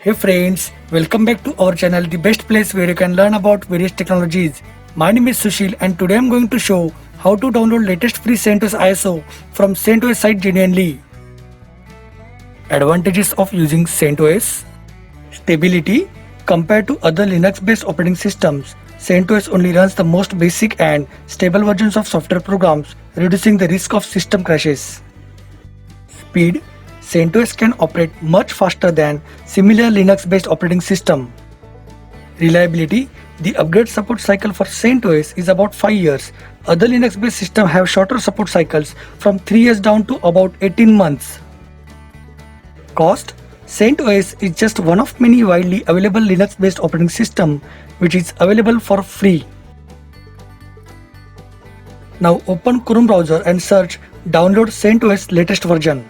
Hey friends, welcome back to our channel, the best place where you can learn about various technologies. My name is Sushil and today I'm going to show how to download latest free CentOS ISO from CentOS site genuinely. Advantages of using CentOS: stability. Compared to other Linux-based operating systems, CentOS only runs the most basic and stable versions of software programs, reducing the risk of system crashes. Speed. CentOS can operate much faster than similar Linux-based operating system. Reliability. The upgrade support cycle for CentOS is about 5 years. Other Linux-based systems have shorter support cycles from 3 years down to about 18 months. Cost. CentOS is just one of many widely available Linux-based operating system which is available for free. Now open Chrome browser and search download CentOS latest version.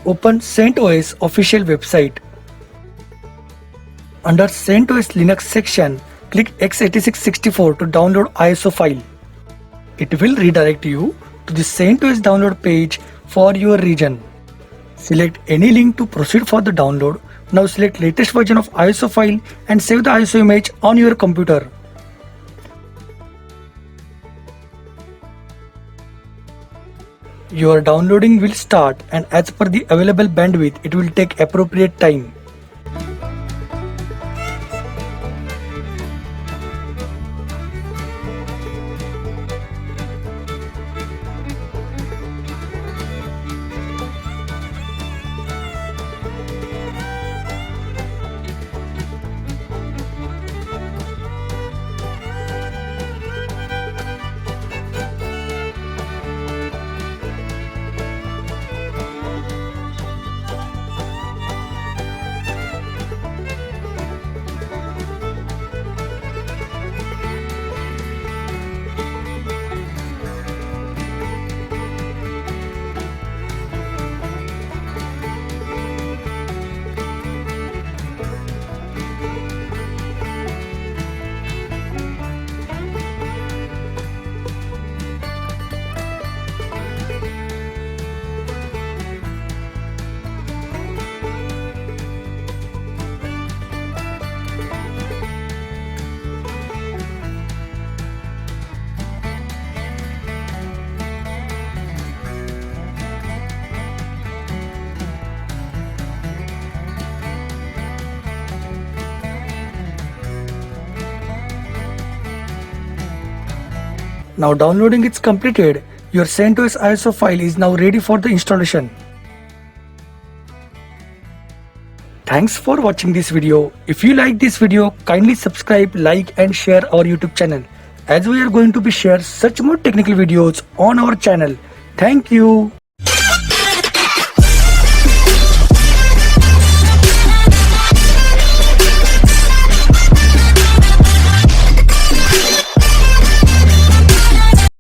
Open CentOS official website. Under CentOS Linux section, click x86-64 to download ISO file. It will redirect you to the CentOS download page for your region. Select any link to proceed for the download. Now select latest version of ISO file and save the ISO image on your computer. Your downloading will start, and as per the available bandwidth, it will take appropriate time. Now downloading is completed. Your CentOS ISO file is now ready for the installation. Thanks for watching this video. If you like this video, kindly subscribe, like and share our YouTube channel, as we are going to be share such more technical videos on our channel. Thank you.